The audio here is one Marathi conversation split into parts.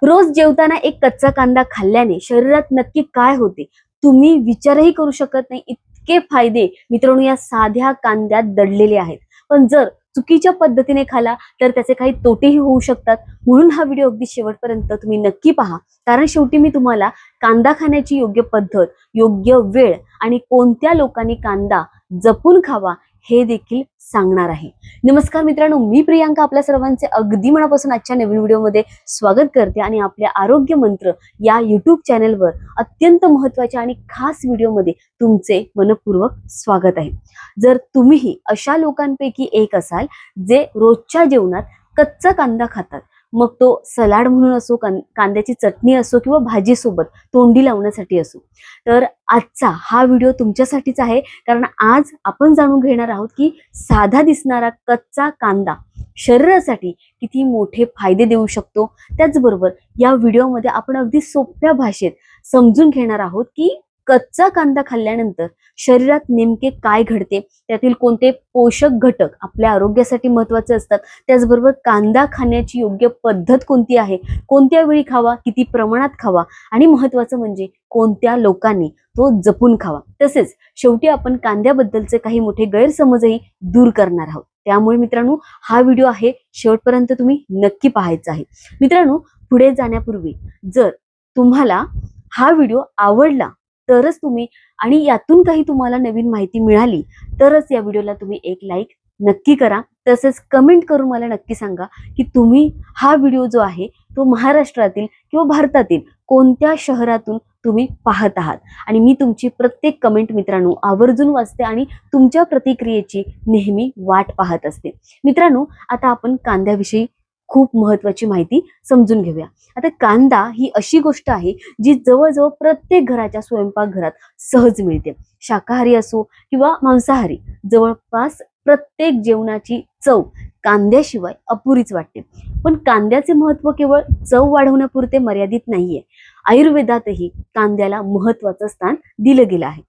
रोज जेवताना एक कच्चा कांदा खाल्ल्याने शरीरात नक्की काय होते तुम्ही विचारही करू शकत नाही, इतके फायदे मित्रांनो या साध्या कांद्यात दडलेले आहेत. पण जर चुकीच्या पद्धतीने खाला तर त्याचे काही तोटेही होऊ शकतात. म्हणून हा व्हिडिओ अगदी शेवटपर्यंत तुम्ही नक्की पहा, कारण शेवटी मी तुम्हाला कांदा खाण्याची योग्य पद्धत, योग्य वेळ आणि कोणत्या लोकांनी कांदा जपून खावा हे देखील सांगणार आहे. नमस्कार मित्रांनो, मी प्रियांका आपल्या सर्वांचे अगदी मनापासून आजच्या नवीन व्हिडिओमध्ये स्वागत करते आणि आपल्या आरोग्य मंत्र या YouTube चॅनलवर अत्यंत महत्त्वाच्या आणि खास व्हिडिओमध्ये तुमचे मनपूर्वक स्वागत आहे. जर तुम्हीही अशा लोकांपैकी एक असाल जे रोजच्या जेवणात कच्चा कांदा खातात, मग तो सलाड म्हणून असो, कांद्याची चटणी असो किंवा भाजी सोबत तोंडी लावण्यासाठी असो, तर आजचा हा व्हिडिओ तुमच्यासाठीच आहे. कारण आज आपण जाणून घेणार आहोत की साधा दिसणारा कच्चा कांदा शरीरासाठी किती मोठे फायदे देऊ शकतो. त्याचबरोबर या व्हिडिओमध्ये आपण अगदी सोप्या भाषेत समजून घेणार आहोत की कच्चा कांदा खाल्ल्यानंतर शरीरात नेमके काय घडते, त्यातील कोणते पोषक घटक आपल्या आरोग्यासाठी महत्त्वाचे असतात, त्याचबरोबर कांदा खाण्याची योग्य पद्धत कोणती आहे, कोणत्या वेळी खावा, किती प्रमाणात खावा आणि महत्त्वाचं म्हणजे कोणत्या लोकांनी तो जपून खावा. तसेच शेवटी आपण कांद्याबद्दलचे काही मोठे गैरसमजही दूर करणार आहोत. त्यामुळे मित्रांनो हा व्हिडिओ आहे शेवटपर्यंत तुम्ही नक्की पाहायचा आहे. मित्रांनो, पुढे जाण्यापूर्वी जर तुम्हाला हा व्हिडिओ आवडला तरच तुम्ही आणि यातून काही तुम्हाला नवीन माहिती मिळाली तरच या व्हिडिओला तुम्ही एक लाईक नक्की करा. तसेच कमेंट करून मला नक्की सांगा की तुम्ही हा व्हिडिओ जो आहे तो महाराष्ट्रातील किंवा भारतातील कोणत्या शहरातून तुम्ही पाहत आहात. आणि मी तुमची प्रत्येक कमेंट मित्रांनो आवर्जून वाचते आणि तुमच्या प्रतिक्रियेची नेहमी वाट पाहत असते. मित्रांनो, आता आपण कांद्याविषयी खूप महत्त्वाची माहिती समजून घेऊया. आता कांदा ही अशी गोष्ट आहे जी जवळजवळ प्रत्येक घराच्या स्वयंपाकघरात सहज मिळते. शाकाहारी असो किंवा मांसाहारी, जवळपास प्रत्येक जेवणाची चव कांद्याशिवाय अपुरीच वाटते. पण कांद्याचे महत्त्व केवळ चव वाढवण्यापुरते मर्यादित नाहीये. आयुर्वेदातही कांद्याला महत्त्वाचं स्थान दिलं गेलं आहे.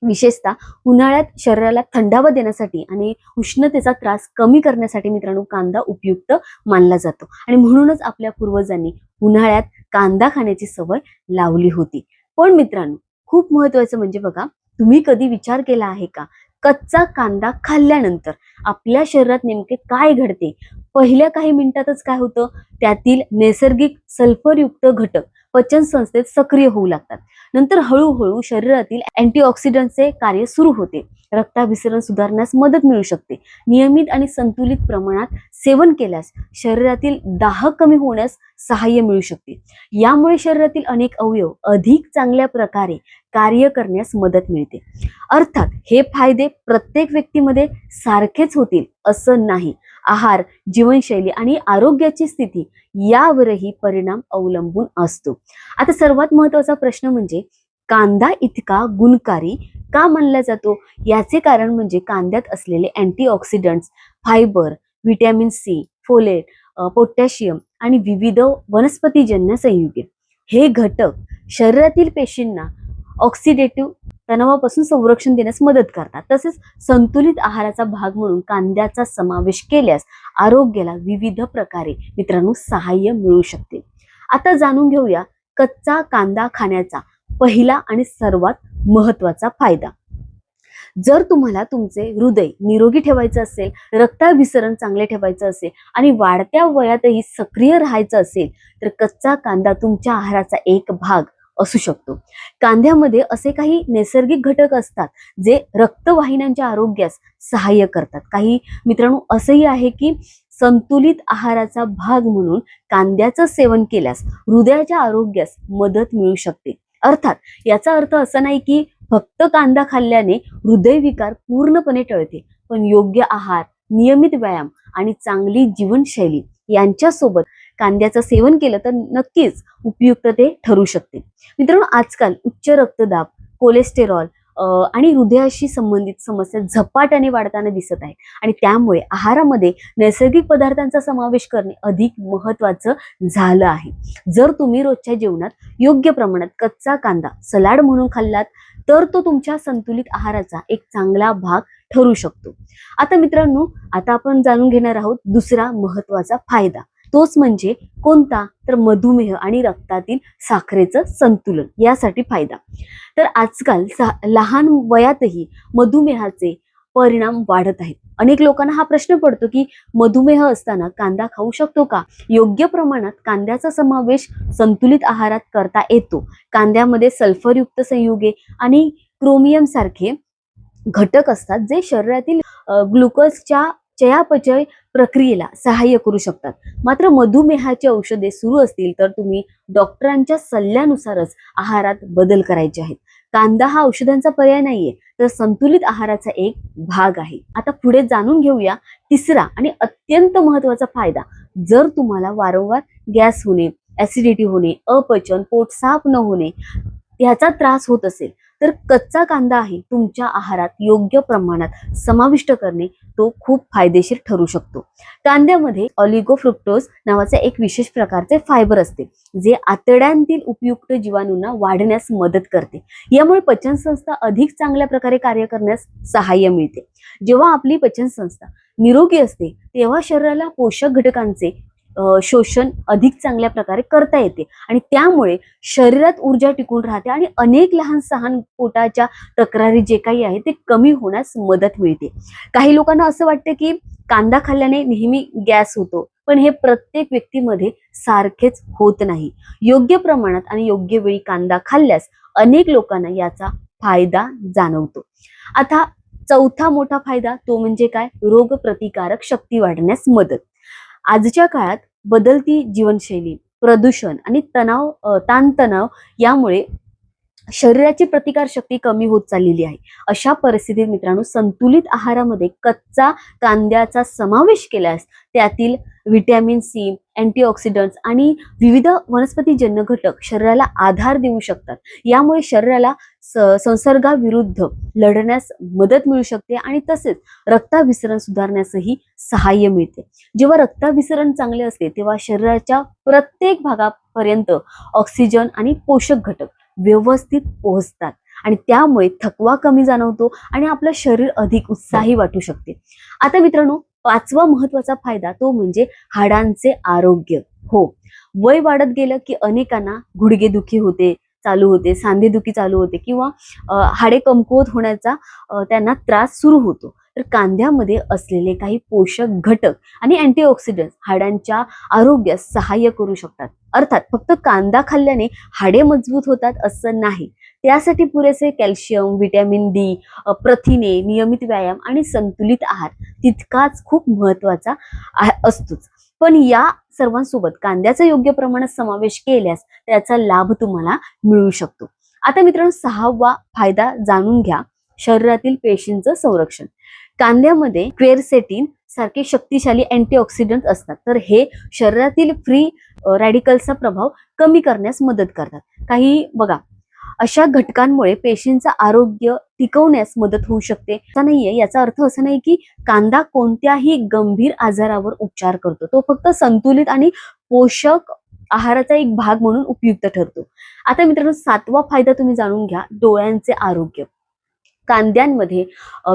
विशेषतः उन्हाळ्यात शरीराला थंडावा देण्यासाठी आणि उष्णतेचा त्रास कमी करण्यासाठी मित्रांनो कांदा उपयुक्त मानला जातो. आणि म्हणूनच आपल्या पूर्वजांनी उन्हाळ्यात कांदा खाण्याची सवय लावली होती. पण मित्रांनो, खूप महत्त्वाचं म्हणजे बघा, तुम्ही कधी विचार केला आहे का कच्चा कांदा खाल्ल्यानंतर आपल्या शरीरात नेमके काय घडते? पहिल्या काही मिनिटातच काय होतं, त्यातील नैसर्गिक सल्फरयुक्त घटक पचन संस्थेत सक्रिय होऊ लागतात. नंतर हळूहळू शरीरातील अँटीऑक्सिडंटचे कार्य सुरू होते. रक्ताभिसरण सुधारण्यास मदत मिळू शकते. नियमित आणि संतुलित प्रमाणात सेवन केल्यास शरीरातील दाह कमी होण्यास सहाय्य मिळू शकते. यामुळे शरीरातील अनेक अवयव अधिक चांगल्या प्रकारे कार्य करण्यास मदत मिळते. अर्थात हे फायदे प्रत्येक व्यक्तीमध्ये सारखेच होतील असं नाही. आहार, जीवनशैली आणि आरोग्याची स्थिती यावरही परिणाम अवलंबून असतो. आता सर्वात महत्त्वाचा प्रश्न म्हणजे कांदा इतका गुणकारी का मानला जातो? याचे कारण म्हणजे कांद्यात असलेले antioxidants, fibre, vitamin C, folate, potassium आणि विविध वनस्पतीजन्य संयुगे हे घटक शरीरातील पेशींना ऑक्सिडेटिव्ह तणावापासून संरक्षण देण्यास मदत करतात. तसेच संतुलित आहाराचा भाग म्हणून कांद्याचा समावेश केल्यास आरोग्याला विविध प्रकारे मित्रांनो सहाय्य मिळू शकते. आता जाणून घेऊया कच्चा कांदा खाण्याचा पहिला आणि सर्वात महत्त्वाचा फायदा. जर तुम्हाला तुमचे हृदय निरोगी ठेवायचं असेल, रक्ताभिसरण चांगले ठेवायचं असेल आणि वाढत्या वयातही सक्रिय राहायचं असेल तर कच्चा कांदा तुमच्या आहाराचा एक भाग असू शकतो. कांद्यामध्ये असे काही नैसर्गिक घटक असतात जे रक्तवाहिन्यांच्या आरोग्यास सहाय्य करतात. काही मित्रांनो असंही आहे की संतुलित आहाराचा भाग म्हणून कांद्याचं सेवन केल्यास हृदयाच्या आरोग्यास मदत मिळू शकते. अर्थात याचा अर्थ असा नाही की फक्त कांदा खाल्ल्याने हृदयविकार पूर्णपणे टळते, पण योग्य आहार, नियमित व्यायाम आणि चांगली जीवनशैली यांच्यासोबत कांद्याचं सेवन केलं तर नक्कीच उपयुक्त ते ठरू शकते. मित्रांनो, आजकाल उच्च रक्तदाब, कोलेस्टेरॉल आणि हृदयाशी संबंधित समस्या झपाट्याने वाढताना दिसत आहे आणि त्यामुळे आहारामध्ये नैसर्गिक पदार्थांचा समावेश करणे अधिक महत्त्वाचं झालं आहे. जर तुम्ही रोजच्या जेवणात योग्य प्रमाणात कच्चा कांदा सलाड म्हणून खाल्लात तर तो तुमच्या संतुलित आहाराचा एक चांगला भाग ठरू शकतो. आता मित्रांनो, आता आपण जाणून घेणार आहोत दुसरा महत्त्वाचा फायदा. तोच म्हणजे कोणता, तर मधुमेह आणि रक्तातील साखरेचं संतुलन यासाठी फायदा. तर आजकाल लहान वयातही मधुमेहाचे परिणाम वाढत आहेत. अनेक लोकांना हा प्रश्न पडतो की मधुमेह असताना कांदा खाऊ शकतो का? योग्य प्रमाणात कांद्याचा समावेश संतुलित आहारात करता येतो. कांद्यामध्ये सल्फरयुक्त संयुगे आणि क्रोमियम सारखे घटक असतात जे शरीरातील ग्लुकोजच्या चयापचय प्रक्रियेला सहाय्य करू शकतात. मात्र मधुमेहाची औषधे सुरू असतील तर तुम्ही डॉक्टरांच्या सल्ल्यानुसारच आहारात बदल करायचे आहेत. कांदा हा औषधांचा पर्याय नाहीये, तर संतुलित आहाराचा एक भाग आहे. आता पुढे जाणून घेऊया तिसरा आणि अत्यंत महत्वाचा फायदा. जर तुम्हाला वारंवार गॅस होणे, ऍसिडिटी होणे, अपचन, पोट साफ न होणे याचा त्रास होत असेल तर कच्चा कांदा आहे तुमच्या आहारात योग्य प्रमाणात समाविष्ट करणे तो खूप फायदेशीर ठरू शकतो. कांद्यामध्ये ऑलिगोफ्रुक्टोज नावाचे एक विशेष प्रकारचे फायबर असते जे आतड्यांतील उपयुक्त जीवाणूंना वाढण्यास मदत करते. यामुळे पचनसंस्था अधिक चांगल्या प्रकारे कार्य करण्यास सहाय्य मिळते. जेव्हा आपली पचनसंस्था निरोगी असते तेव्हा शरीराला पोषक घटकांचे शोषण अधिक चांगल्या प्रकारे करता येते आणि त्यामुळे शरीरात ऊर्जा टिकून राहते आणि अनेक लहान सहान पोटाच्या तक्रारी जे काही आहे ते कमी होण्यास मदत मिळते. काही लोकांना असं वाटतं की कांदा खाल्ल्याने नेहमी गॅस होतो, पण हे प्रत्येक व्यक्तीमध्ये सारखेच होत नाही. योग्य प्रमाणात आणि योग्य वेळी कांदा खाल्ल्यास अनेक लोकांना याचा फायदा जाणवतो. आता चौथा मोठा फायदा तो म्हणजे काय, रोग प्रतिकारक शक्ती वाढण्यास मदत. आजच्या काळात बदलती जीवनशैली, प्रदूषण आणि ताणतणाव यामुळे शरीराची प्रतिकार शक्ती कमी होत चाललेली आहे. अशा परिस्थितीत मित्रांनो संतुलित आहारामध्ये कच्चा कांद्याचा समावेश केल्यास त्यातील व्हिटॅमिन सी, अँटीऑक्सिडंट्स आणि विविध वनस्पतीजन्य घटक शरीराला आधार देऊ शकतात. यामुळे शरीराला संसर्गाविरुद्ध लढण्यास मदत मिळू शकते आणि तसेच रक्ताभिसरण सुधारण्यासही सहाय्य मिळते. जेव्हा रक्ताभिसरण चांगले असते तेव्हा शरीराच्या प्रत्येक भागापर्यंत ऑक्सिजन आणि पोषक घटक व्यवस्थित पोहोचतात आणि त्यामुळे थकवा कमी जाणवतो आणि आपलं शरीर अधिक उत्साही वाटू शकते. आता मित्रांनो पाचवा महत्वाचा फायदा तो म्हणजे हाडांचे आरोग्य. हो, वय वाढत गेलं की अनेकांना गुडघेदुखी चालू होते, सांधेदुखी चालू होते किंवा हाडे कमकुवत होण्याचा त्यांना त्रास सुरू होतो. तर कांद्यामध्ये असलेले काही पोषक घटक आणि अँटीऑक्सिडंट हाडांच्या आरोग्यास सहाय्य करू शकतात. अर्थात फक्त कांदा खाल्ल्याने हाडे मजबूत होतात असं नाही. त्यासाठी पुरेसे कॅल्शियम, व्हिटॅमिन डी, प्रथिने, नियमित व्यायाम आणि संतुलित आहार तितकाच खूप महत्वाचा असतोच. पण या सर्वांसोबत कांद्याचा योग्य प्रमाणात समावेश केल्यास त्याचा लाभ तुम्हाला मिळू शकतो. आता मित्रांनो सहावा फायदा जाणून घ्या, शरीरातील पेशींचं संरक्षण. कांद्यामध्ये क्वेरसेटिन सारखे शक्तिशाली अँटीऑक्सिडंट असतात, तर हे शरीरातील फ्री रॅडिकल्सचा प्रभाव कमी करण्यास मदत करतात. काही बघा अशा घटकांमुळे पेशींचं आरोग्य टिकवण्यास मदत होऊ शकते. असं नाहीये, याचा अर्थ असं नाही की कांदा कोणत्याही गंभीर आजारावर उपचार करतो. तो फक्त संतुलित आणि पोषक आहाराचा एक भाग म्हणून उपयुक्त ठरतो. आता मित्रांनो सातवा फायदा तुम्ही जाणून घ्या, डोळ्यांचे आरोग्य. कांद्यांमध्ये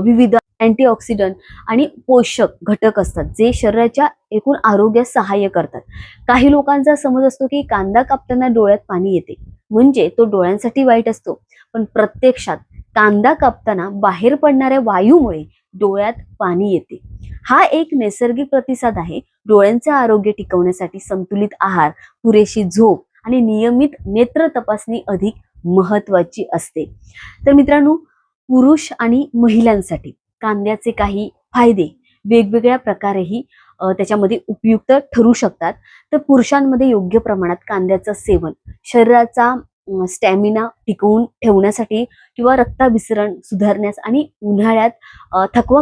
विविध अँटीऑक्सिडंट आणि पोषक घटक असतात जे शरीराच्या एकूण आरोग्यास सहाय्य करतात. काही लोकांचा समज असतो की कांदा कापताना डोळ्यात पाणी येते म्हणजे तो डोळ्यांसाठी वाईट असतो, पण प्रत्यक्षात कांदा कापताना बाहेर पडणाऱ्या वायूमुळे डोळ्यात पाणी येते. हा एक नैसर्गिक प्रतिसाद आहे. डोळ्यांचे आरोग्य टिकवण्यासाठी संतुलित आहार, पुरेशी झोप आणि नियमित नेत्र तपासणी अधिक महत्वाची असते. तर मित्रांनो पुरुष आणि महिलांसाठी कांद्याचे काही फायदे वेगवेगळ्या प्रकारेही त्याच्यामध्ये उपयुक्त ठरू शकतात. तर पुरुषांमध्ये योग्य प्रमाणात कांद्याचं सेवन शरीराचा स्टॅमिना टिकवून ठेवण्यासाठी किंवा रक्ताभिसरण सुधारण्यास आणि उन्हाळ्यात थकवा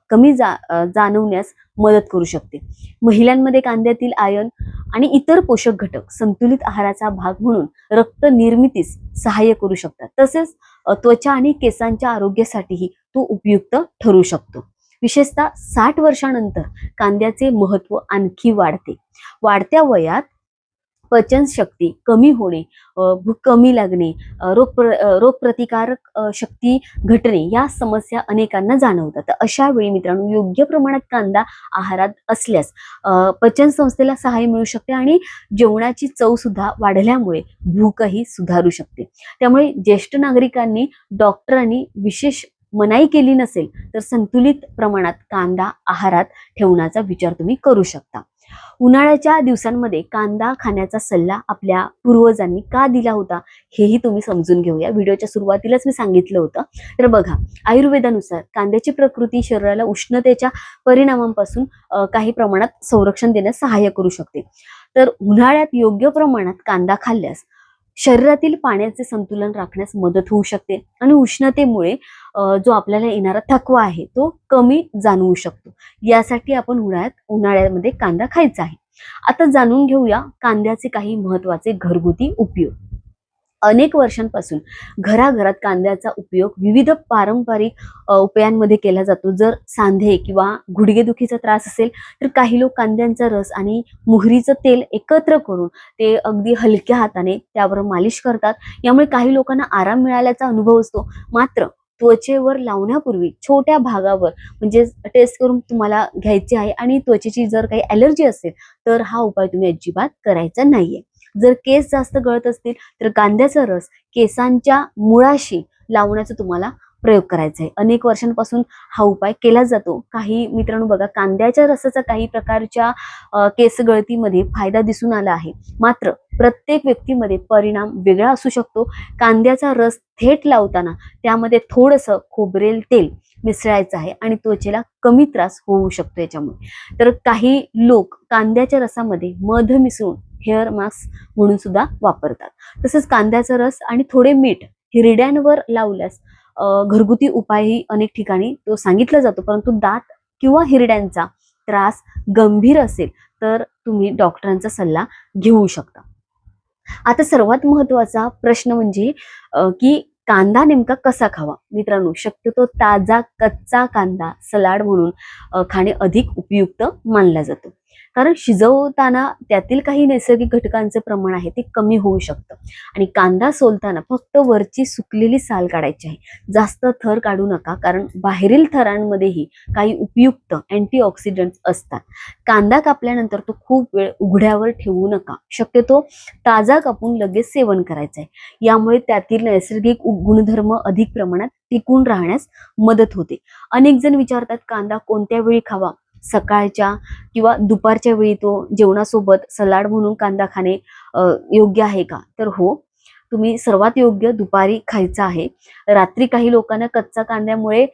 कमी जाणवण्यास मदत करू शकते. महिलांमध्ये कांद्यातील आयर्न आणि इतर पोषक घटक संतुलित आहाराचा भाग म्हणून रक्त निर्मितीस सहाय्य करू शकतात. तसेच त्वचा आणि केसांच्या आरोग्यासाठीही तो उपयुक्त ठरू शकतो. विशेषतः 60 वर्षानंतर कांद्याचे महत्व आणखी वाढते. वाढत्या वयात पचनशक्ती कमी होणे, भूक कमी लागणे, रोगप्रतिकारक शक्ती घटणे या समस्या अनेकांना जाणवतात. तर अशा वेळी मित्रांनो योग्य प्रमाणात कांदा आहारात असल्यास पचन संस्थेला सहाय्य मिळू शकते आणि जेवणाची चव सुद्धा वाढल्यामुळे भूकही सुधारू शकते. त्यामुळे ज्येष्ठ नागरिकांनी डॉक्टरांनी विशेष मनाई केली नसेल तर संतुलित प्रमाणात कांदा आहारात ठेवण्याचा विचार तुम्ही करू शकता. उन्हाळ्याच्या दिवसांमध्ये कांदा खाण्याचा सल्ला आपल्या पूर्वजांनी का दिला होता हेही तुम्ही समजून घेऊया. व्हिडिओच्या सुरुवातीलाच मी सांगितलं होतं. तर बघा, आयुर्वेदानुसार कांद्याची प्रकृती शरीराला उष्णतेच्या परिणामांपासून काही प्रमाणात संरक्षण देण्यास सहाय्य करू शकते. तर उन्हाळ्यात योग्य प्रमाणात कांदा खाल्ल्यास शरीरातील पाण्याचे संतुलन राखण्यास मदत होऊ शकते आणि उष्णतेमुळे जो आपल्याला येणारा थकवा आहे तो कमी जाणवू शकतो. यासाठी आपण उन्हाळ्यामध्ये कांदा खायचा आहे. आता जाणून घेऊया कांद्याचे काही महत्त्वाचे घरगुती उपयोग. अनेक वर्षांपासून घराघरात कांद्याचा उपयोग विविध पारंपरिक उपायांमध्ये केला जातो. जर सांधे किंवा गुडघेदुखीचा त्रास असेल तर काही लोक कांद्यांचा रस आणि मोहरीचं तेल एकत्र करून ते अगदी हलक्या हाताने त्यावर मालिश करतात. यामुळे काही लोकांना आराम मिळाल्याचा अनुभव असतो. मात्र त्वचेवर लावण्यापूर्वी छोट्या भागावर म्हणजे टेस्ट करून तुम्हाला घ्यायची आहे आणि त्वचेची जर काही ॲलर्जी असेल तर हा उपाय तुम्ही अजिबात करायचा नाहीये. जर केस जास्त गळत असतील तर कांद्याचा रस केसांच्या मुळाशी लावण्याचा तुम्हाला प्रयोग करायचा आहे. अनेक वर्षांपासून हा उपाय केला जातो. काही मित्रांनो बघा, कांद्याच्या रसाचा काही प्रकारच्या केस गळतीमध्ये फायदा दिसून आला आहे. मात्र प्रत्येक व्यक्तीमध्ये परिणाम वेगळा असू शकतो. कांद्याचा रस थेट लावताना त्यामध्ये थोडंसं खोबरेल तेल मिसळायचं आहे आणि त्वचेला कमी त्रास होऊ शकतो याच्यामुळे. तर काही लोक कांद्याच्या रसामध्ये मध मिसळून हेअर मास्क म्हणून सुद्धा वापरतात. तसंच कांद्याचा रस आणि थोडे मीठ हिरड्यांवर लावल्यास घरगुती उपायही अनेक ठिकाणी तो सांगितला जातो. परंतु दात किंवा हिरड्यांचा त्रास गंभीर असेल तर तुम्ही डॉक्टरांचा सल्ला घेऊ शकता. आता सर्वात महत्त्वाचा प्रश्न म्हणजे की कांदा नेमका कसा खावा. मित्रांनो, शक्यतो ताजा कच्चा कांदा सलाड म्हणून खाणे अधिक उपयुक्त मानला जातो. कारण शिजवताना त्यातील काही नैसर्गिक घटकांचे प्रमाण आहे ते कमी होऊ शकतं आणि कांदा सोलताना फक्त वरची सुकलेली साल काढायची आहे. जास्त थर काढू नका, कारण बाहेरील थरांमध्येही काही उपयुक्त अँटीऑक्सिडंट्स असतात. कांदा कापल्यानंतर तो खूप वेळ उघड्यावर ठेवू नका. शक्यतो ताजा कापून लगेच सेवन करायचं आहे. यामुळे त्यातील नैसर्गिक गुणधर्म अधिक प्रमाणात टिकून राहण्यास मदत होते. अनेक जण विचारतात कांदा कोणत्या वेळी खावा. सकाळच्या किंवा दुपारच्या वेळी तो जेवणासोबत सलाड म्हणून कांदा खाणे योग्य आहे का? तर हो, तुम्ही सर्वात योग्य दुपारी खायचा आहे. रात्री काही लोकांना कच्चा कांद्यामुळे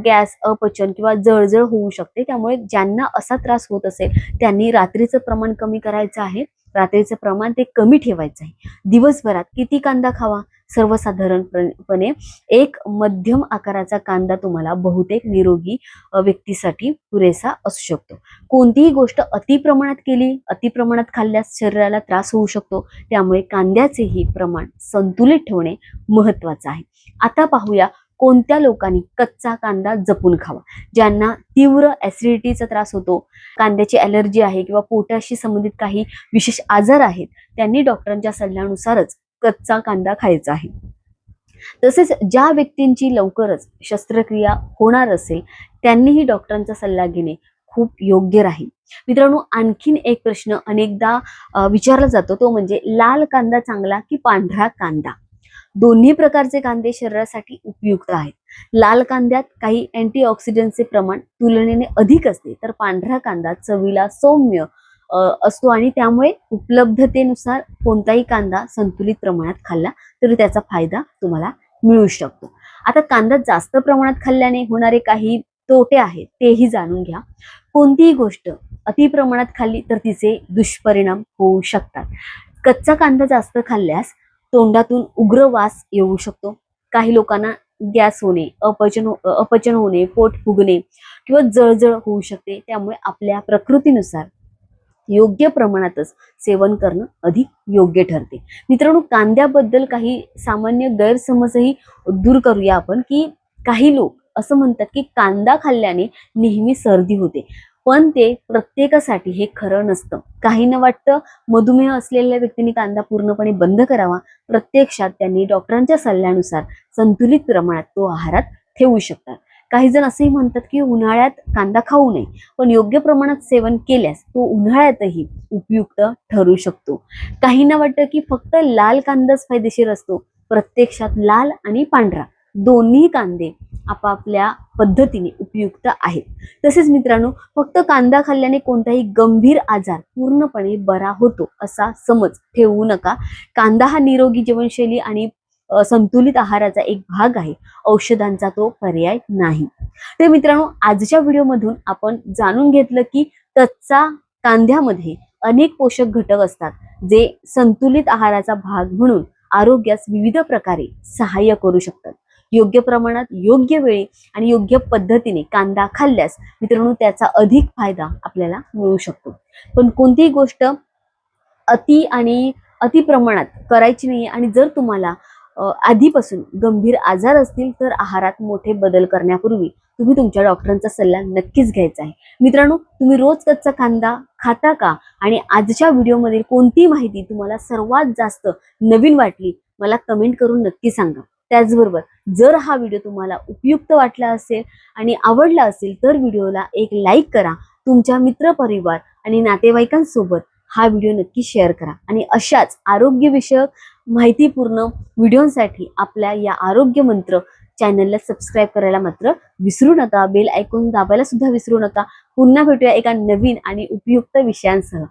गॅस, अपचन किंवा जळजळ होऊ शकते. त्यामुळे ज्यांना असा त्रास होत असेल त्यांनी रात्रीचं प्रमाण कमी करायचं आहे. रात्रीचं प्रमाण ते कमी ठेवायचं आहे. दिवसभरात किती कांदा खावा? सर्वसाधारणपणे एक मध्यम आकाराचा कांदा तुम्हाला बहुतेक निरोगी व्यक्तीसाठी पुरेसा असू शकतो. कोणतीही गोष्ट अति प्रमाणात केली, अति प्रमाणात खाल्ल्यास शरीराला त्रास होऊ शकतो. त्यामुळे कांद्याचेही प्रमाण संतुलित ठेवणे महत्त्वाचं आहे. आता पाहूया कोणत्या लोकांनी कच्चा कांदा जपून खावा. ज्यांना तीव्र ॲसिडिटीचा त्रास होतो, कांद्याची ॲलर्जी आहे किंवा पोटाशी संबंधित काही विशेष आजार आहेत, त्यांनी डॉक्टरांच्या सल्ल्यानुसारच कच्चा कांदा खायचा आहे. तसेच ज्या व्यक्तींची लवकरच शस्त्रक्रिया होणार असेल त्यांनीही डॉक्टरांचा सल्ला घेणे खूप योग्य राहील. मित्रांनो, आणखीन एक प्रश्न अनेकदा विचारला जातो तो म्हणजे लाल कांदा चांगला की पांढरा कांदा. दोन्ही प्रकारचे कांदे शरीरासाठी उपयुक्त आहेत. लाल कांद्यात काही अँटीऑक्सिडंटचे प्रमाण तुलनेने अधिक असते, तर पांढरा कांदा चवीला सौम्य असतो आणि त्यामुळे उपलब्धतेनुसार कोणताही कांदा संतुलित प्रमाणात खाल्ला तरी त्याचा फायदा तुम्हाला मिळू शकतो. आता कांदा जास्त प्रमाणात खाल्ल्याने होणारे काही तोटे आहेत तेही जाणून घ्या. कोणतीही गोष्ट अति प्रमाणात खाल्ली तर तिचे दुष्परिणाम होऊ शकतात. कच्चा कांदा जास्त खाल्ल्यास तोंडातून उग्र वास येऊ शकतो. काही लोकांना गॅस होणे, अपचन होणे, पोट फुगणे किंवा जळजळ होऊ शकते. त्यामुळे आपल्या प्रकृतीनुसार योग्य प्रमाणातच सेवन करणं अधिक योग्य ठरते. मित्रांनो, कांद्याबद्दल काही सामान्य गैरसमजही दूर करूया आपण, की काही लोक असं म्हणतात की कांदा खाल्ल्याने नेहमी सर्दी होते. पण ते प्रत्येकासाठी हे खरं नसतं. काहींना वाटतं मधुमेह असलेल्या व्यक्तींनी कांदा पूर्णपणे बंद करावा. प्रत्यक्षात त्यांनी डॉक्टरांच्या सल्ल्यानुसार संतुलित प्रमाणात तो आहारात ठेवू शकतात. काही जण असेही म्हणतात की उन्हाळ्यात कांदा खाऊ नये, पण योग्य प्रमाणात सेवन केल्यास तो उन्हाळ्यातही उपयुक्त ठरू शकतो. काहींना वाटतं की फक्त लाल कांदाच फायदेशीर असतो. प्रत्यक्षात लाल आणि पांढरा दोन्ही कांदे आपापल्या पद्धतीने उपयुक्त आहेत. तसेच मित्रांनो, फक्त कांदा खाल्ल्याने कोणताही गंभीर आजार पूर्णपणे बरा होतो असा समज ठेवू नका. कांदा हा निरोगी जीवनशैली आणि संतुलित आहाराचा एक भाग आहे. औषधांचा तो पर्याय नाही. तर मित्रांनो, आजच्या व्हिडिओमधून आपण जाणून घेतलं की कच्चा कांद्यामध्ये अनेक पोषक घटक असतात, जे संतुलित आहाराचा भाग म्हणून आरोग्यास विविध प्रकारे सहाय्य करू शकतात. योग्य प्रमाणात, योग्य वेळी आणि योग्य पद्धतीने कांदा खाल्ल्यास मित्रांनो त्याचा अधिक फायदा आपल्याला मिळू शकतो. पण कोणतीही गोष्ट अति प्रमाणात करायची नाही. आणि जर तुम्हाला आधीपासून गंभीर आजार असतील तर आहारात मोठे बदल करण्यापूर्वी तुम्ही तुमच्या डॉक्टरांचा सल्ला नक्कीच घ्यायचा आहे. मित्रांनो, तुम्ही रोज कच्चा कांदा खाता का? आणि आजच्या व्हिडिओमधील कोणती माहिती तुम्हाला सर्वात जास्त नवीन वाटली मला कमेंट करून नक्की सांगा. त्याचबरोबर जर हा व्हिडिओ तुम्हाला उपयुक्त वाटला असेल आणि आवडला असेल तर व्हिडिओला एक लाईक करा. तुमच्या मित्रपरिवार आणि नातेवाईकांसोबत हा व्हिडिओ नक्की शेअर करा. आणि अशाच आरोग्यविषयक माहितीपूर्ण व्हिडिओसाठी आपल्या या आरोग्य मंत्र चॅनलला सबस्क्राईब करायला मात्र विसरू नका. बेल आयकॉन दाबायला सुद्धा विसरू नका. पुन्हा भेटूया एका नवीन आणि उपयुक्त विषयांसह.